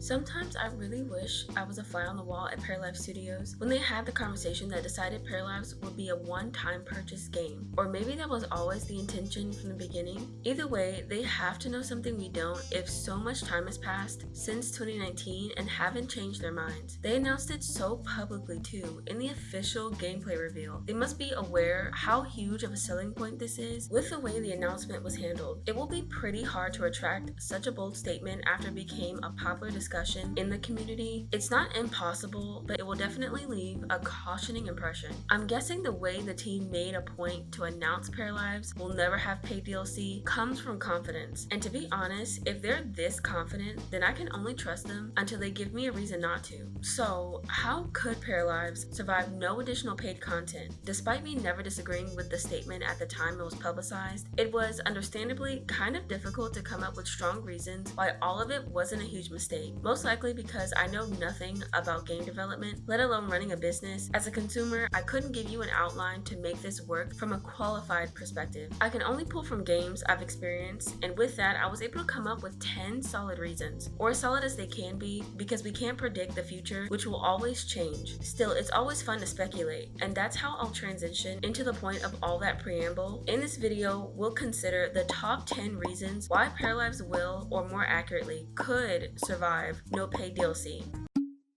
Sometimes I really wish I was a fly on the wall at Paralives Studios when they had the conversation that decided Paralives would be a one-time purchase game. Or maybe that was always the intention from the beginning. Either way, they have to know something we don't if so much time has passed since 2019 and haven't changed their minds. They announced it so publicly too, in the official gameplay reveal. They must be aware how huge of a selling point this is with the way the announcement was handled. It will be pretty hard to retract such a bold statement after it became a popular discussion in the community. It's not impossible, but it will definitely leave a cautioning impression. I'm guessing the way the team made a point to announce Paralives will never have paid DLC comes from confidence. And to be honest, if they're this confident, then I can only trust them until they give me a reason not to. So, how could Paralives survive no additional paid content? Despite me never disagreeing with the statement at the time it was publicized, it was understandably kind of difficult to come up with strong reasons why all of it wasn't a huge mistake. Most likely because I know nothing about game development, let alone running a business. As a consumer, I couldn't give you an outline to make this work from a qualified perspective. I can only pull from games I've experienced, and with that, I was able to come up with 10 solid reasons, or as solid as they can be, because we can't predict the future, which will always change. Still, it's always fun to speculate, and that's how I'll transition into the point of all that preamble. In this video, we'll consider the top 10 reasons why Paralives will, or more accurately, could survive no paid DLC.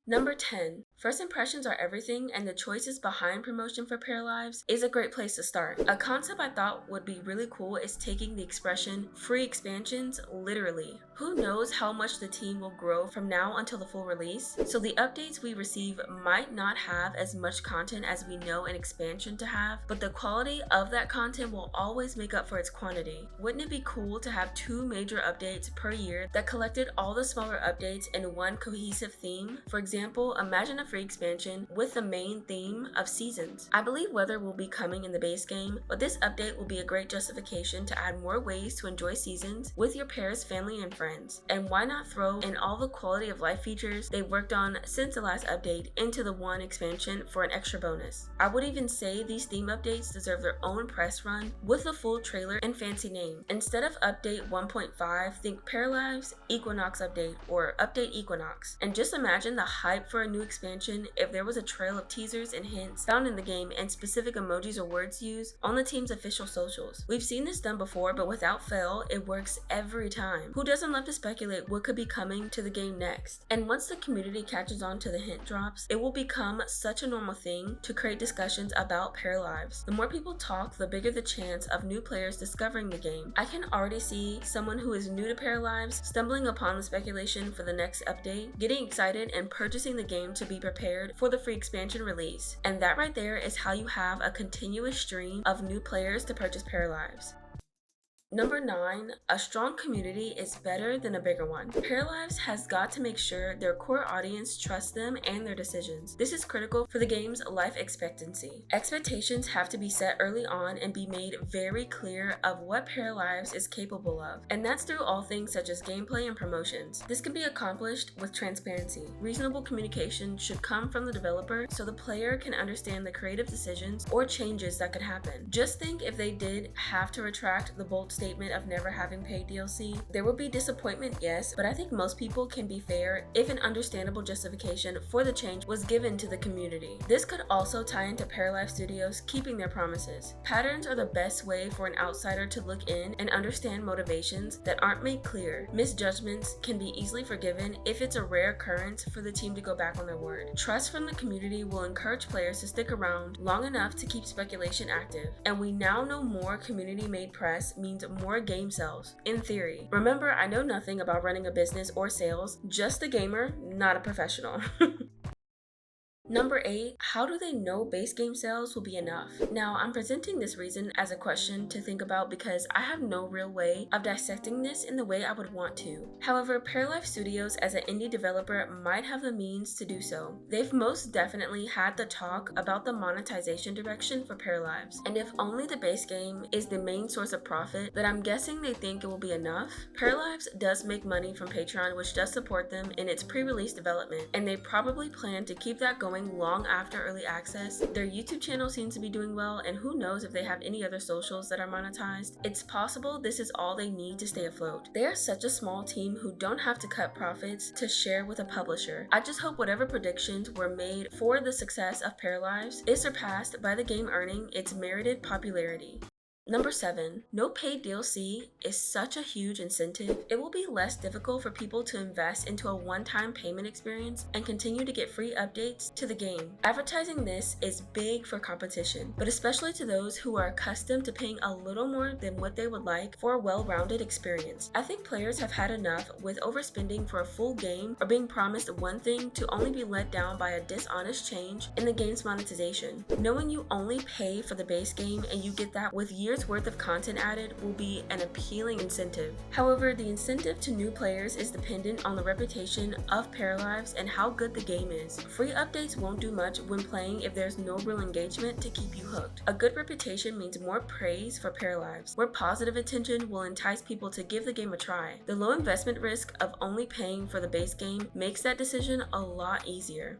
Number 10. First impressions are everything, and the choices behind promotion for Paralives is a great place to start. A concept I thought would be really cool is taking the expression free expansions literally. Who knows how much the team will grow from now until the full release? So the updates we receive might not have as much content as we know an expansion to have, but the quality of that content will always make up for its quantity. Wouldn't it be cool to have 2 major updates per year that collected all the smaller updates in one cohesive theme? For example, imagine a free expansion with the main theme of seasons. I believe weather will be coming in the base game, but this update will be a great justification to add more ways to enjoy seasons with your pairs, family, and friends. And why not throw in all the quality of life features they worked on since the last update into the one expansion for an extra bonus? I would even say these theme updates deserve their own press run with a full trailer and fancy name. Instead of update 1.5, think Paralives Equinox update or update Equinox. And just imagine the hype for a new expansion if there was a trail of teasers and hints found in the game and specific emojis or words used on the team's official socials. We've seen this done before, but without fail, it works every time. Who doesn't love to speculate what could be coming to the game next? And once the community catches on to the hint drops, it will become such a normal thing to create discussions about Paralives. The more people talk, the bigger the chance of new players discovering the game. I can already see someone who is new to Paralives stumbling upon the speculation for the next update, getting excited and purchasing the game to be prepared for the free expansion release. And that right there is how you have a continuous stream of new players to purchase Paralives. Number 9, a strong community is better than a bigger one. Paralives has got to make sure their core audience trusts them and their decisions. This is critical for the game's life expectancy. Expectations have to be set early on and be made very clear of what Paralives is capable of, and that's through all things such as gameplay and promotions. This can be accomplished with transparency. Reasonable communication should come from the developer so the player can understand the creative decisions or changes that could happen. Just think if they did have to retract the bold statement of never having paid DLC. There will be disappointment, yes, but I think most people can be fair if an understandable justification for the change was given to the community. This could also tie into Paralives Studios keeping their promises. Patterns are the best way for an outsider to look in and understand motivations that aren't made clear. Misjudgments can be easily forgiven if it's a rare occurrence for the team to go back on their word. Trust from the community will encourage players to stick around long enough to keep speculation active, and we now know more community-made press means more game sales, in theory. Remember, I know nothing about running a business or sales, just a gamer, not a professional. Number 8, how do they know base game sales will be enough? Now, I'm presenting this reason as a question to think about because I have no real way of dissecting this in the way I would want to. However, Paralives Studios as an indie developer might have the means to do so. They've most definitely had the talk about the monetization direction for Paralives, and if only the base game is the main source of profit, then I'm guessing they think it will be enough. Paralives does make money from Patreon, which does support them in its pre-release development, and they probably plan to keep that going game long after early access. Their YouTube channel seems to be doing well, and who knows if they have any other socials that are monetized. It's possible this is all they need to stay afloat. They are such a small team who don't have to cut profits to share with a publisher. I just hope whatever predictions were made for the success of Paralives is surpassed by the game earning its merited popularity. Number 7. No paid DLC is such a huge incentive. It will be less difficult for people to invest into a one-time payment experience and continue to get free updates to the game. Advertising this is big for competition, but especially to those who are accustomed to paying a little more than what they would like for a well-rounded experience. I think players have had enough with overspending for a full game or being promised one thing to only be let down by a dishonest change in the game's monetization. Knowing you only pay for the base game and you get that with years worth of content added will be an appealing incentive. However, the incentive to new players is dependent on the reputation of Paralives and how good the game is. Free updates won't do much when playing if there's no real engagement to keep you hooked. A good reputation means more praise for Paralives, where positive attention will entice people to give the game a try. The low investment risk of only paying for the base game makes that decision a lot easier.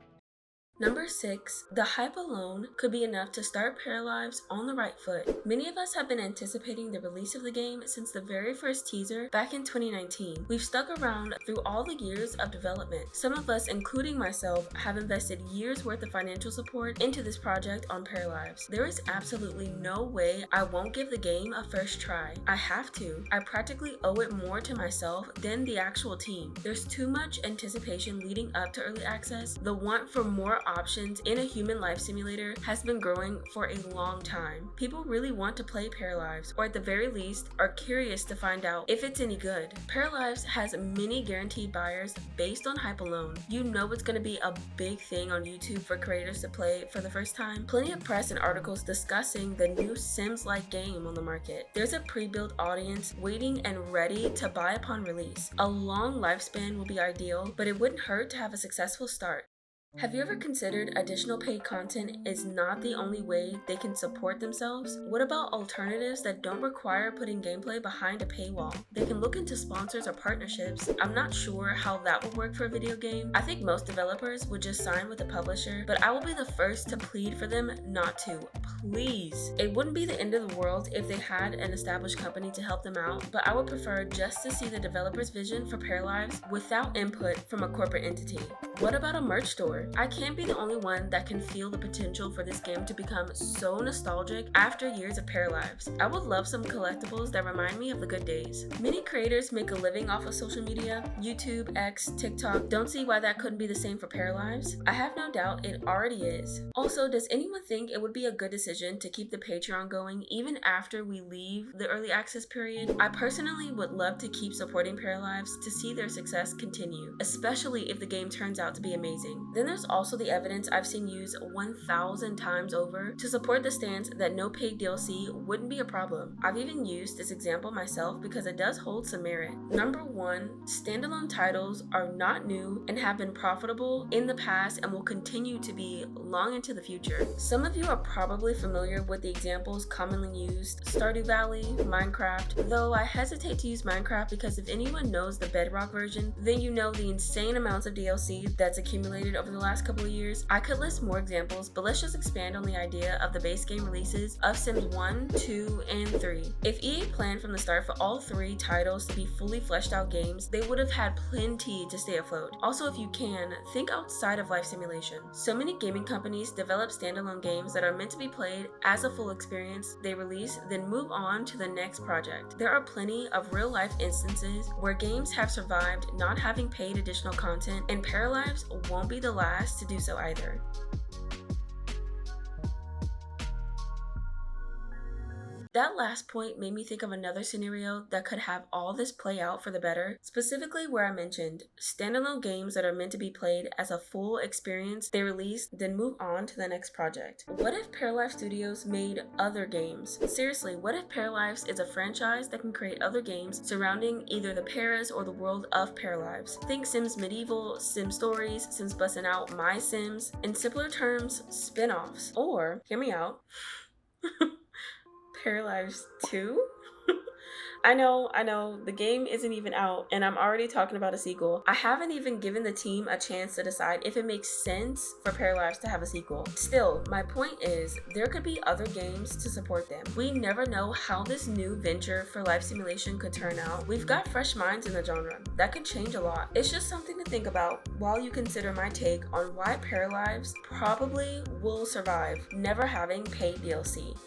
Number 6. The hype alone could be enough to start Paralives on the right foot. Many of us have been anticipating the release of the game since the very first teaser back in 2019. We've stuck around through all the years of development. Some of us, including myself, have invested years worth of financial support into this project on Paralives. There is absolutely no way I won't give the game a first try. I have to. I practically owe it more to myself than the actual team. There's too much anticipation leading up to early access. The want for more options in a human life simulator has been growing for a long time. People really want to play Paralives, or at the very least are curious to find out if it's any good. Paralives has many guaranteed buyers based on hype alone. You know it's going to be a big thing on YouTube for creators to play for the first time. Plenty of press and articles discussing the new Sims-like game on the market. There's a pre-built audience waiting and ready to buy upon release. A long lifespan will be ideal, but it wouldn't hurt to have a successful start. Have you ever considered additional paid content is not the only way they can support themselves? What about alternatives that don't require putting gameplay behind a paywall? They can look into sponsors or partnerships. I'm not sure how that would work for a video game. I think most developers would just sign with a publisher, but I will be the first to plead for them not to. Please. It wouldn't be the end of the world if they had an established company to help them out, but I would prefer just to see the developer's vision for Paralives without input from a corporate entity. What about a merch store? I can't be the only one that can feel the potential for this game to become so nostalgic after years of Paralives. I would love some collectibles that remind me of the good days. Many creators make a living off of social media, YouTube, X, TikTok. Don't see why that couldn't be the same for Paralives. I have no doubt it already is. Also, does anyone think it would be a good decision to keep the Patreon going even after we leave the early access period? I personally would love to keep supporting Paralives to see their success continue, especially if the game turns out to be amazing. Then there's also the evidence I've seen used 1,000 times over to support the stance that no paid DLC wouldn't be a problem. I've even used this example myself because it does hold some merit. Number 1, standalone titles are not new and have been profitable in the past and will continue to be long into the future. Some of you are probably familiar with the examples commonly used: Stardew Valley, Minecraft, though I hesitate to use Minecraft because if anyone knows the Bedrock version, then you know the insane amounts of DLC that's accumulated over the last couple of years. I could list more examples, but let's just expand on the idea of the base game releases of Sims 1, 2, and 3. If EA planned from the start for all 3 titles to be fully fleshed out games, they would have had plenty to stay afloat. Also, if you can, think outside of life simulation. So many gaming companies develop standalone games that are meant to be played as a full experience. They release, then move on to the next project. There are plenty of real life instances where games have survived not having paid additional content, and Paralives won't be the last to do so either. That last point made me think of another scenario that could have all this play out for the better, specifically where I mentioned standalone games that are meant to be played as a full experience. They release, then move on to the next project. What if Paralives Studios made other games? Seriously, what if Paralives is a franchise that can create other games surrounding either the Paras or the world of Paralives? Think Sims Medieval, Sim Stories, Sims Bustin' Out, My Sims, in simpler terms, spin-offs. Or, hear me out, Paralives 2? I know, the game isn't even out and I'm already talking about a sequel. I haven't even given the team a chance to decide if it makes sense for Paralives to have a sequel. Still, my point is, there could be other games to support them. We never know how this new venture for life simulation could turn out. We've got fresh minds in the genre. That could change a lot. It's just something to think about while you consider my take on why Paralives probably will survive never having paid DLC.